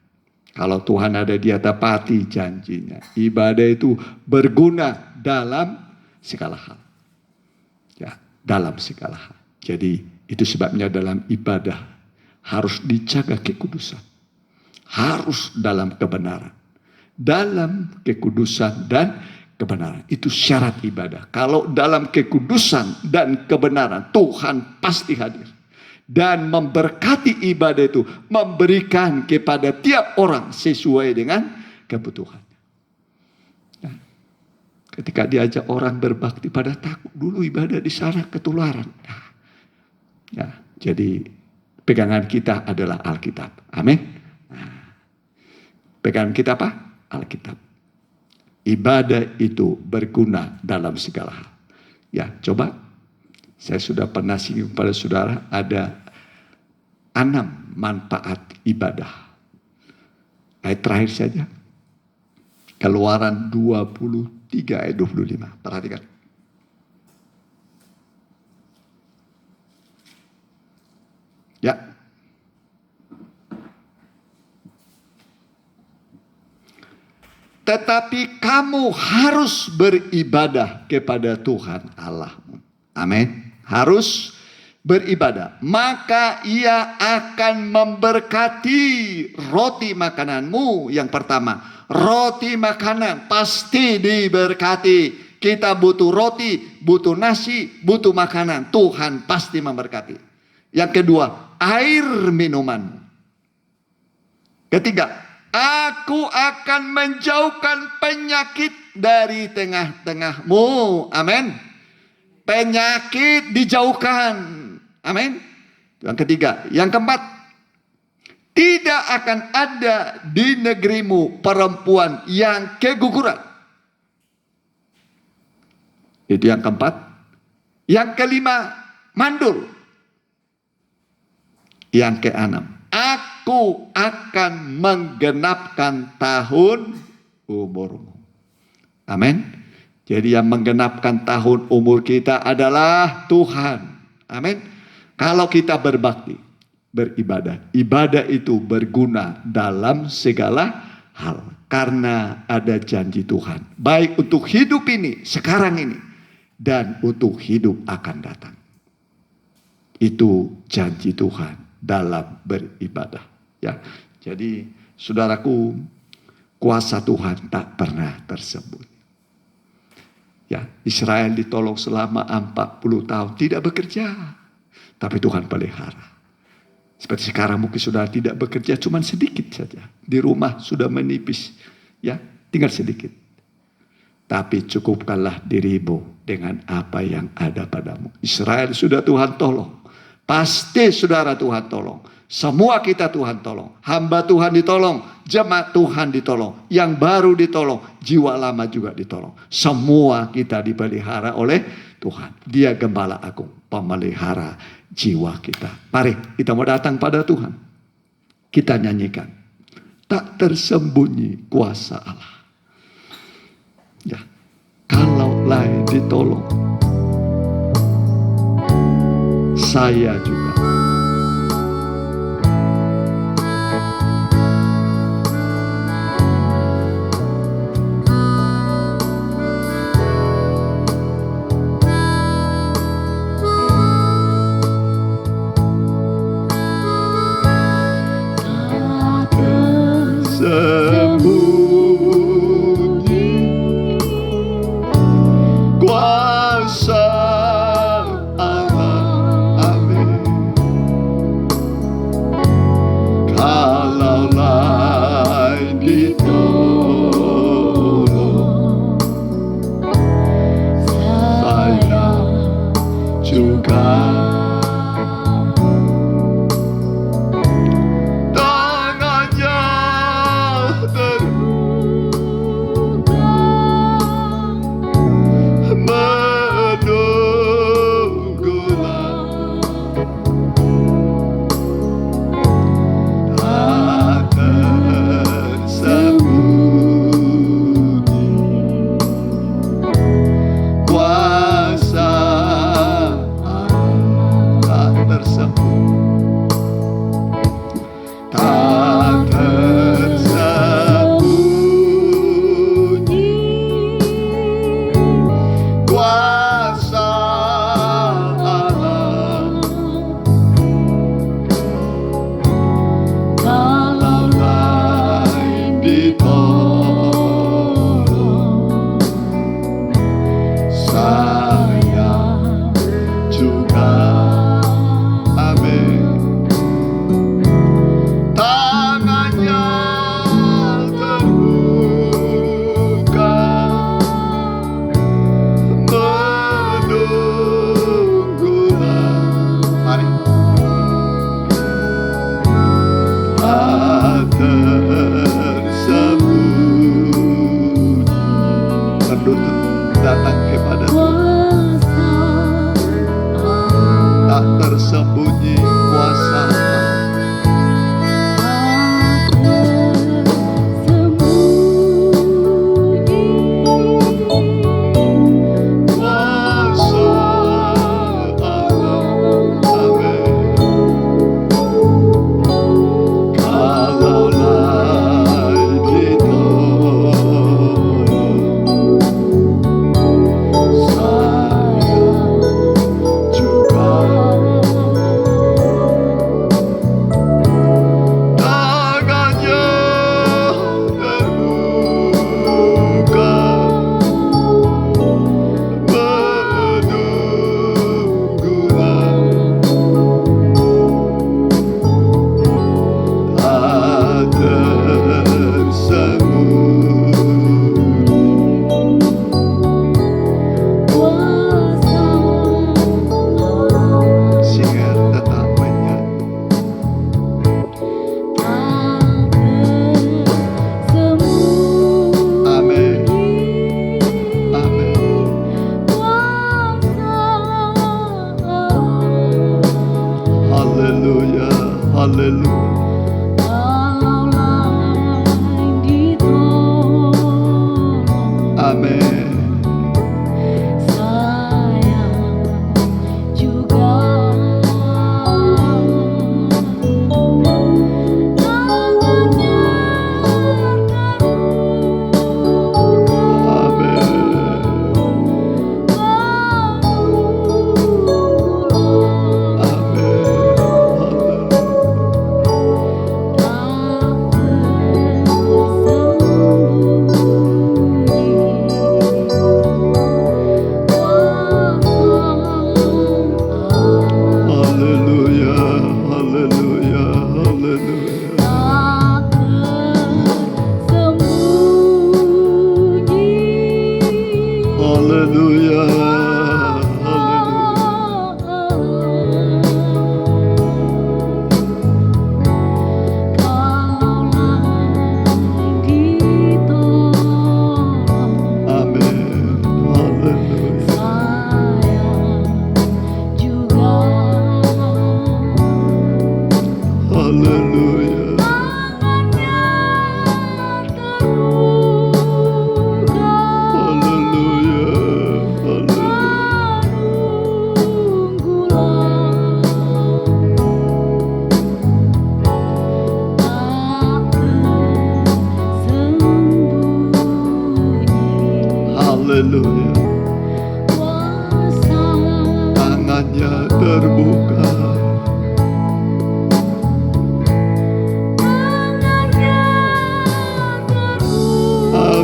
Kalau Tuhan ada, dia tepati janjinya. Ibadah itu berguna dalam segala hal. Ya, dalam segala hal. Jadi itu sebabnya dalam ibadah harus dijaga kekudusan. Harus dalam kebenaran. Dalam kekudusan dan kebenaran. Itu syarat ibadah. Kalau dalam kekudusan dan kebenaran, Tuhan pasti hadir. Dan memberkati ibadah itu. Memberikan kepada tiap orang sesuai dengan kebutuhannya. Nah, ketika diajak orang berbakti pada takut. Dulu ibadah di sana ketularan. Nah, ya, jadi pegangan kita adalah Alkitab. Amin. Nah, pegangan kita apa? Alkitab. Ibadah itu berguna dalam segala hal. Ya, coba. Saya sudah pernah singgung pada saudara, ada 6 manfaat ibadah. Ayat terakhir saja. Keluaran 23 ayat 25. Perhatikan. Ya. Tetapi kamu harus beribadah kepada Tuhan Allahmu. Amin. Harus beribadah. Maka ia akan memberkati roti makananmu. Yang pertama, roti makanan pasti diberkati. Kita butuh roti, butuh nasi, butuh makanan. Tuhan pasti memberkati. Yang kedua, air minuman. Ketiga, aku akan menjauhkan penyakit dari tengah-tengahmu. Amin. Penyakit dijauhkan. Amin. Yang ketiga. Yang keempat. Tidak akan ada di negerimu perempuan yang keguguran. Itu yang keempat. Yang kelima. Mandul. Yang keenam. Aku akan menggenapkan tahun umurmu. Amin. Jadi yang menggenapkan tahun umur kita adalah Tuhan. Amin. Kalau kita berbakti, beribadah. Ibadah itu berguna dalam segala hal. Karena ada janji Tuhan. Baik untuk hidup ini, sekarang ini. Dan untuk hidup akan datang. Itu janji Tuhan dalam beribadah. Ya, jadi saudaraku, kuasa Tuhan tak pernah tersembunyi. Ya, Israel ditolong selama 40 tahun tidak bekerja, tapi Tuhan pelihara. Seperti sekarang mungkin saudara tidak bekerja, cuma sedikit saja. Di rumah sudah menipis, ya, tinggal sedikit. Tapi cukupkanlah dirimu dengan apa yang ada padamu. Israel sudah Tuhan tolong. Pasti saudara Tuhan tolong. Semua kita Tuhan tolong. Hamba Tuhan ditolong. Jemaat Tuhan ditolong. Yang baru ditolong. Jiwa lama juga ditolong. Semua kita dipelihara oleh Tuhan. Dia Gembala Agung. Pemelihara jiwa kita. Mari kita mau datang pada Tuhan. Kita nyanyikan. Tak tersembunyi kuasa Allah. Ya, kalau lain ditolong, saya juga. Kuasa Allah, amin. Kalau lain ditolong, saya juga. Datang kepada Tuhan. Tak tersembunyi kuasa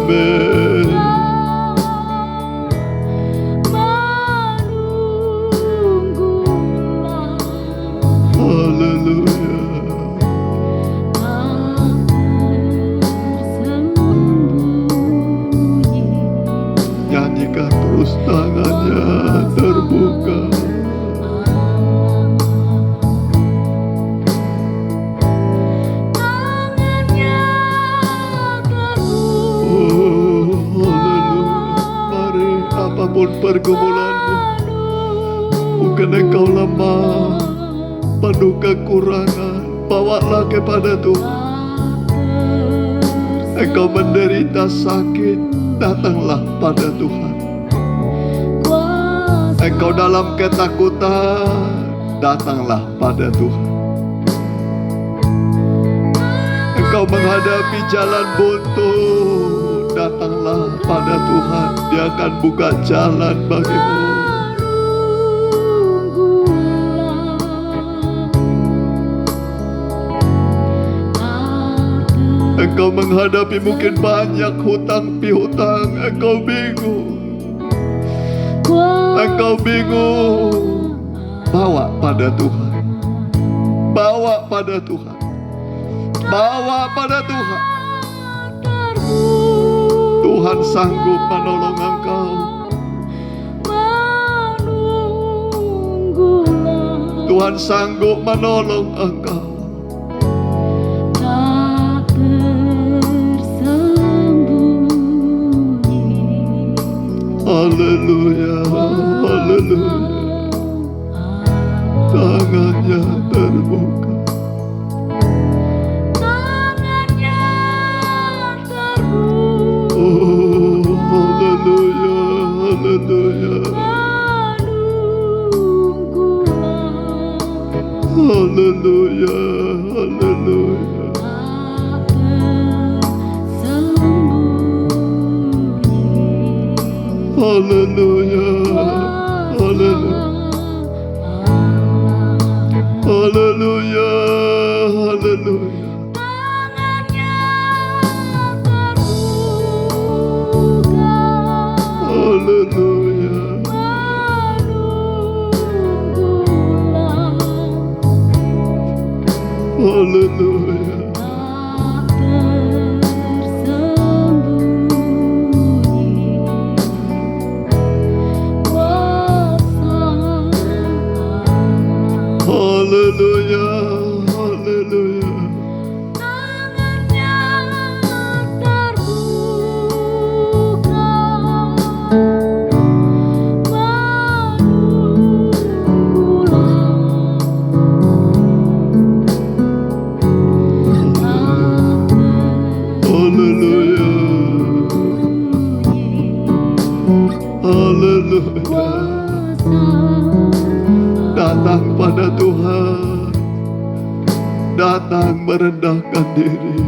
Amin. Haleluya. Nyanyikan terus, tangannya terbuka. Oh, haleluya. Mari, apapun pergumulanmu, mungkin engkau lemah, penuh kekurangan, bawalah kepada Tuhan. Engkau menderita sakit, datanglah pada Tuhan. Engkau dalam ketakutan, datanglah pada Tuhan. Engkau menghadapi jalan buntu, datanglah pada Tuhan. Dia akan buka jalan bagimu. Engkau menghadapi mungkin banyak hutang piutang, engkau bingung. Engkau bingung. Bawa pada Tuhan. Bawa pada Tuhan. Bawa pada Tuhan. Tuhan sanggup menolong engkau. Tuhan sanggup menolong engkau. Haleluya, haleluya. Tangannya terbuka. Oh, haleluya, haleluya. Haleluya, haleluya. Haleluya, haleluya. Haleluya, haleluya. Haleluya. Haleluya. Haleluya, haleluya. Haleluya. Haleluya. Datang pada Tuhan. Datang merendahkan diri.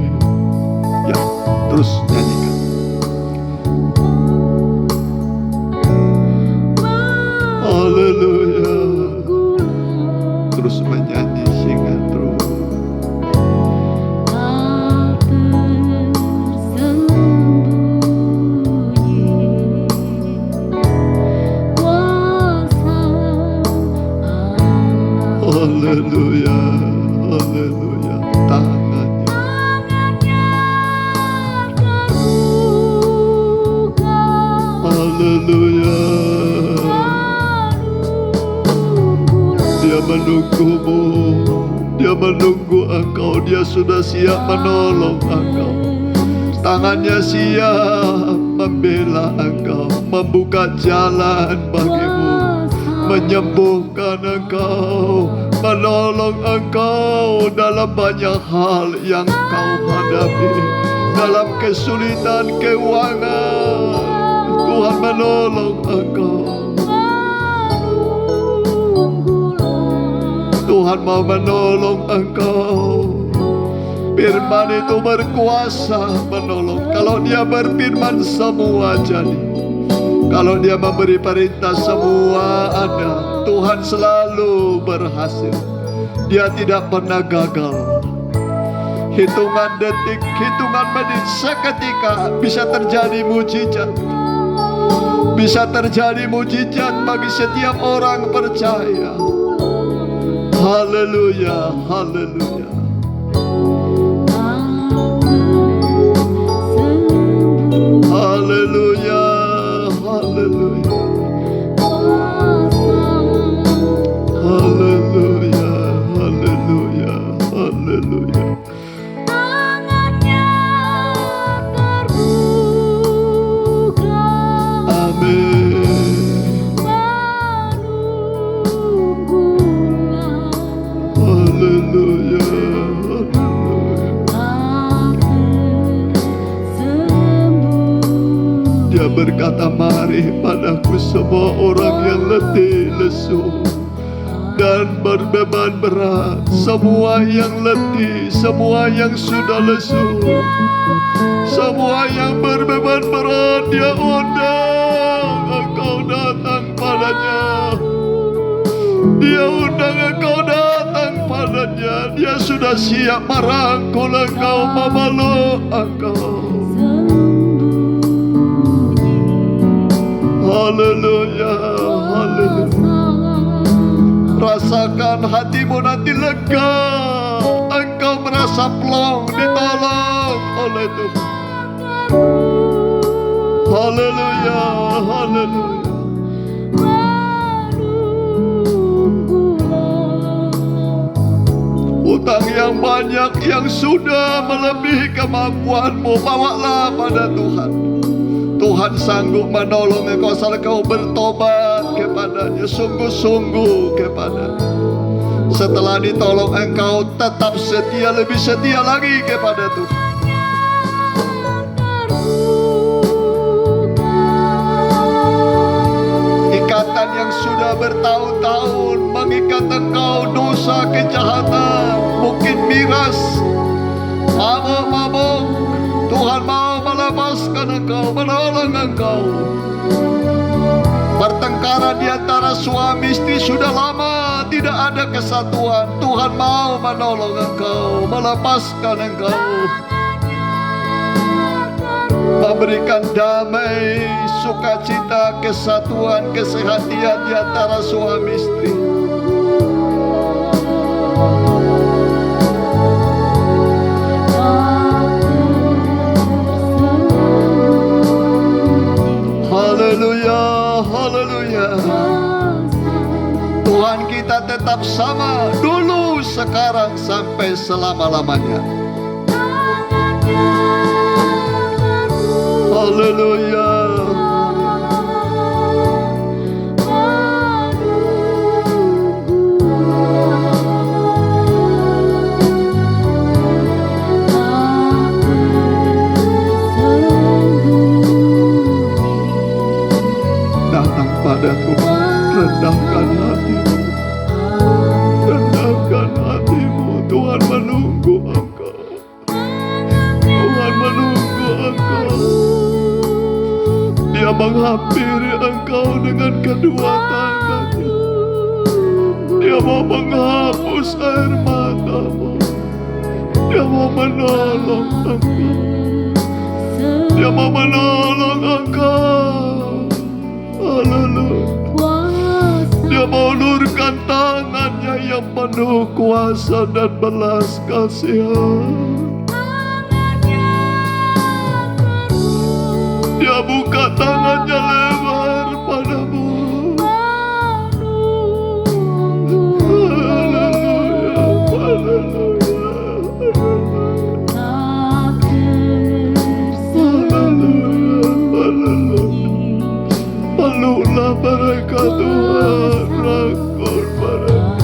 Ya, terus nyanyikan. Haleluya. Terus menyanyi, singkat terus. Haleluya, haleluya. Tangannya terbuka. Haleluya. Dia menunggumu. Dia menunggu engkau. Dia sudah siap menolong engkau. Tangannya siap membela engkau, membuka jalan bagimu, menyembuhkan engkau, menolong engkau dalam banyak hal yang kau hadapi. Dalam kesulitan keuangan, Tuhan menolong engkau. Tuhan mau menolong engkau. Firman itu berkuasa menolong. Kalau dia berfirman, semua jadi. Kalau dia memberi perintah, semua ada. Tuhan selalu berhasil. Dia tidak pernah gagal. hitungan detik, hitungan menit, seketika bisa terjadi mujizat. Bisa terjadi mujizat bagi setiap orang percaya. Haleluya, haleluya. Haleluya, haleluya. Haleluya, haleluya, haleluya. Tangannya terbuka. Amin. Menunggulah. Haleluya, haleluya. Dia berkata, mari padaku semua orang yang letih, lesu, dan berbeban berat. Semua yang letih, semua yang sudah lesu, semua yang berbeban berat, Dia undang engkau datang padanya. Dia undang engkau datang padanya. Dia sudah siap merangkul engkau, memeluk engkau. Haleluya, haleluya. Rasakan hatimu nanti lega. Engkau merasa plong, ditolong oleh Tuhan. Haleluya, haleluya. Utang yang banyak yang sudah melebihi kemampuanmu, bawalah pada Tuhan. Tuhan sanggup menolong engkau asal kau bertobat kepadanya, sungguh-sungguh kepadanya. Setelah ditolong engkau tetap setia, lebih setia lagi kepada Tuhan. Ikatan yang sudah bertahun-tahun mengikat engkau, dosa, kejahatan, mungkin miras, mabuk-mabuk, Tuhan mau melepaskan engkau, menolong engkau. Pertengkaran di antara suami istri sudah lama tidak ada kesatuan. Tuhan mau menolong engkau, melepaskan engkau, memberikan damai, sukacita, kesatuan, kesehatian di antara suami istri. Haleluya, haleluya. Tuhan kita tetap sama, dulu, sekarang, sampai selama-lamanya. Haleluya. Datang pada Tuhan, rendahkan hatimu, rendahkan hatimu. Tuhan menunggu engkau, Tuhan menunggu engkau. Dia menghampiri engkau dengan kedua tangannya. Dia mau menghapus air matamu. Dia mau menolong engkau. Dia mau menolong engkau. Haleluya. Dia mau ulurkan tangannya yang penuh kuasa dan belas kasihan. Dia buka tangannya lebar padamu. Haleluya, haleluya, haleluya, haleluya. Peluklah mereka Tuhan, rangkul mereka,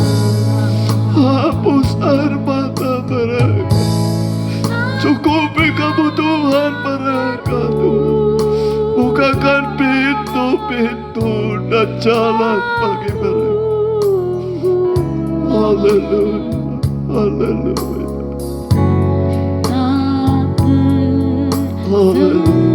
hapus air mata mereka, cukupi kebutuhan mereka Tuhan. Bukakan pintu-pintu dan jalan bagi mereka. Haleluya, haleluya, haleluya.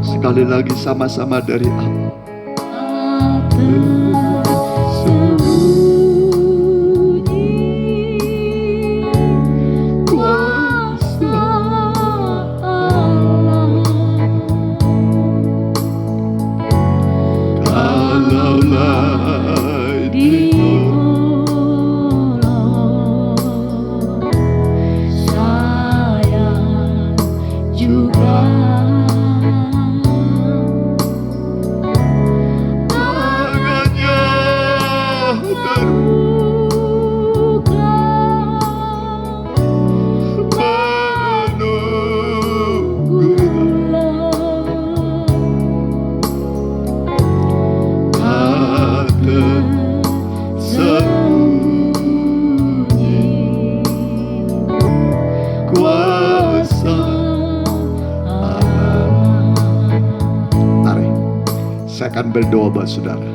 Sekali lagi sama-sama dari Allah. kalaulah ditolong, saya juga tangannya terbuka, tersembunyi kuasa Allah. Mari, saya akan berdoa buat saudara.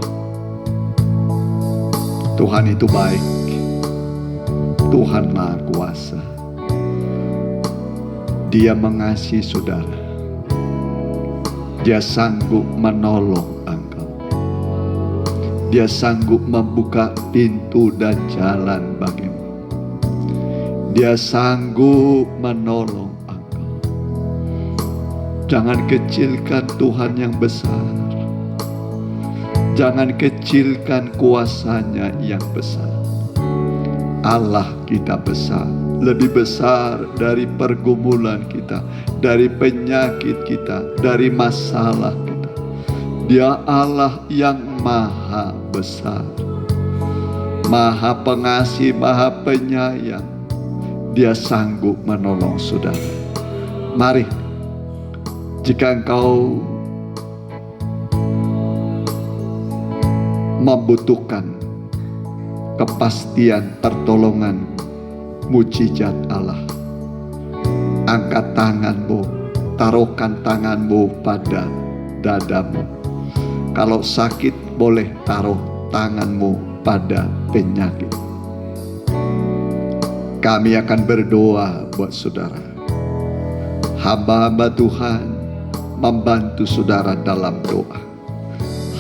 Tuhan itu baik. Tuhan Maha Kuasa. Dia mengasihi saudara. Dia sanggup menolong engkau. Dia sanggup membuka pintu dan jalan bagimu. Dia sanggup menolong engkau. Jangan kecilkan Tuhan yang besar. Jangan kecilkan kuasanya yang besar. Allah kita besar, lebih besar dari pergumulan kita, dari penyakit kita, dari masalah kita. Dia Allah yang maha besar, maha pengasih, maha penyayang. Dia sanggup menolong saudara. Mari, jika engkau membutuhkan kepastian pertolongan mujizat Allah, angkat tanganmu, taruhkan tanganmu pada dadamu. Kalau sakit boleh taruh tanganmu pada penyakit. Kami akan berdoa buat saudara. Hamba-hamba Tuhan membantu saudara dalam doa.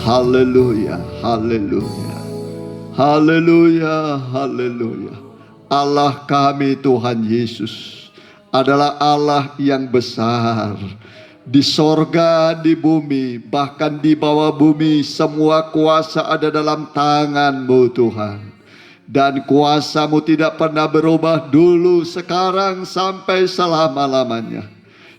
Haleluya, haleluya. Haleluya, haleluya. Allah kami Tuhan Yesus adalah Allah yang besar. Di sorga, di bumi, bahkan di bawah bumi, semua kuasa ada dalam tangan-Mu Tuhan. Dan kuasa-Mu tidak pernah berubah dulu, sekarang, sampai selama-lamanya.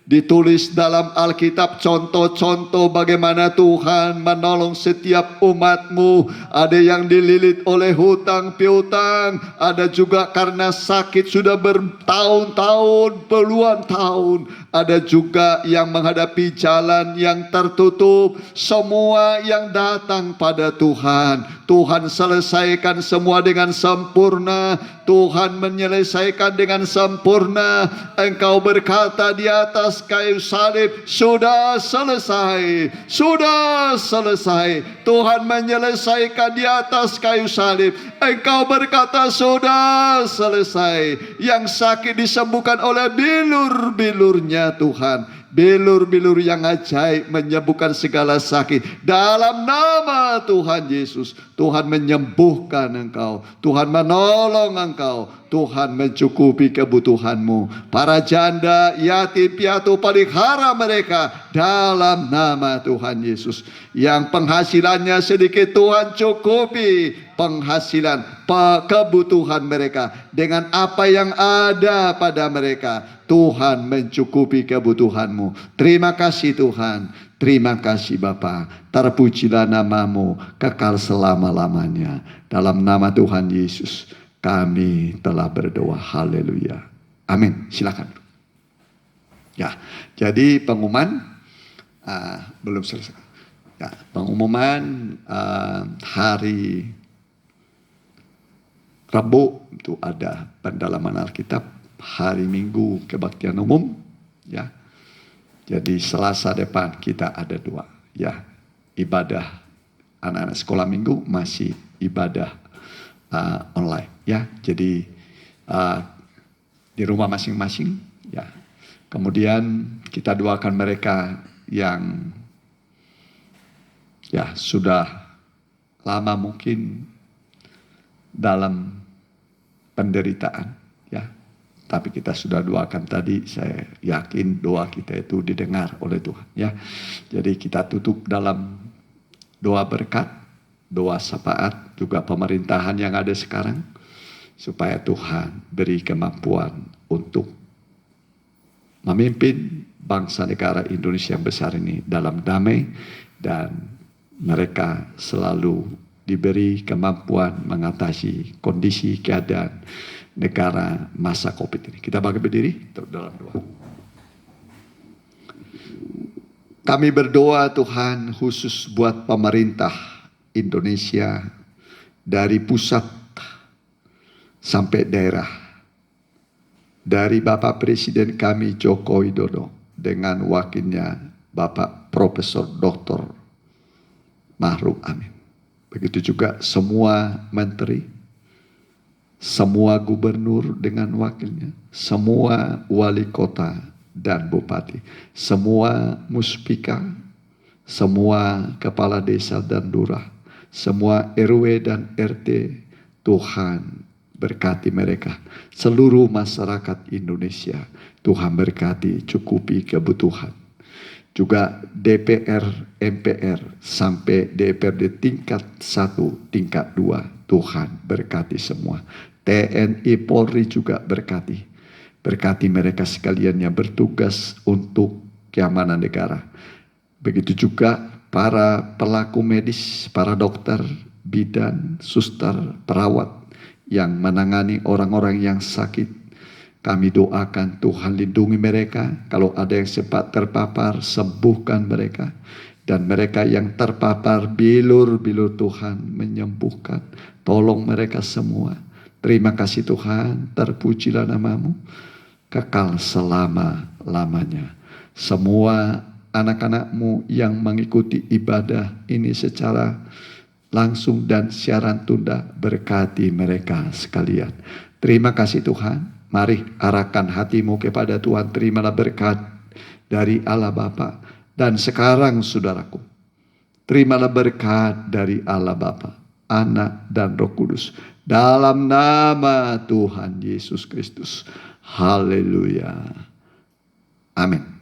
Ditulis dalam Alkitab contoh-contoh bagaimana Tuhan menolong setiap umat-Mu. Ada yang dililit oleh hutang piutang, ada juga karena sakit sudah bertahun-tahun, puluhan tahun. Ada juga yang menghadapi jalan yang tertutup. Semua yang datang pada Tuhan, Tuhan selesaikan semua dengan sempurna. Tuhan menyelesaikan dengan sempurna. Engkau berkata di atas kayu salib, sudah selesai, sudah selesai. Tuhan menyelesaikan di atas kayu salib. Engkau berkata sudah selesai. Yang sakit disembuhkan oleh bilur-bilurnya Tuhan. Bilur-bilur yang ajaib menyembuhkan segala sakit. Dalam nama Tuhan Yesus, Tuhan menyembuhkan engkau. Tuhan menolong engkau. Tuhan mencukupi kebutuhanmu. Para janda, yatim, piatu, pelihara mereka dalam nama Tuhan Yesus. Yang penghasilannya sedikit, Tuhan cukupi penghasilan, kebutuhan mereka dengan apa yang ada pada mereka. Tuhan mencukupi kebutuhanmu. Terima kasih Tuhan. Terima kasih Bapa. Terpujilah namamu kekal selama-lamanya. Dalam nama Tuhan Yesus kami telah berdoa. Haleluya. Amin. Silakan. Ya, jadi pengumuman belum selesai. Ya, pengumuman hari Rabu itu ada pendalaman Alkitab. Hari Minggu kebaktian umum, ya. Jadi Selasa depan kita ada 2, ya. Ibadah anak-anak sekolah minggu masih ibadah online, ya. Jadi di rumah masing-masing, ya. Kemudian kita doakan mereka yang ya sudah lama mungkin dalam penderitaan, ya. Tapi kita sudah doakan tadi, saya yakin doa kita itu didengar oleh Tuhan, ya. Jadi kita tutup dalam doa berkat, doa syafaat, juga pemerintahan yang ada sekarang, supaya Tuhan beri kemampuan untuk memimpin bangsa negara Indonesia yang besar ini dalam damai, dan mereka selalu diberi kemampuan mengatasi kondisi keadaan negara masa COVID ini. Kita bangkit berdiri dalam doa. Kami berdoa Tuhan khusus buat pemerintah Indonesia dari pusat sampai daerah. Dari Bapak Presiden kami Joko Widodo dengan wakilnya Bapak Profesor Dr. Ma'ruf Amin. Begitu juga semua menteri, semua gubernur dengan wakilnya, semua wali kota dan bupati, semua muspika, semua kepala desa dan lurah, semua RW dan RT, Tuhan berkati mereka. Seluruh masyarakat Indonesia, Tuhan berkati, cukupi kebutuhan. Juga DPR, MPR, sampai DPRD tingkat 1, tingkat 2, Tuhan berkati semua. TNI Polri juga berkati. Berkati mereka sekalian yang bertugas untuk keamanan negara. Begitu juga para pelaku medis, para dokter, bidan, suster, perawat yang menangani orang-orang yang sakit. Kami doakan Tuhan lindungi mereka. Kalau ada yang sempat terpapar, sembuhkan mereka. Dan mereka yang terpapar, bilur-bilur Tuhan menyembuhkan. Tolong mereka semua. Terima kasih Tuhan, terpujilah nama-Mu, kekal selama-lamanya. Semua anak-anak-Mu yang mengikuti ibadah ini secara langsung dan siaran tunda, berkati mereka sekalian. Terima kasih Tuhan. Mari arahkan hatimu kepada Tuhan. Terimalah berkat dari Allah Bapa. Dan sekarang saudaraku, terimalah berkat dari Allah Bapa, Anak dan Roh Kudus. Dalam nama Tuhan Yesus Kristus. Haleluya. Amin.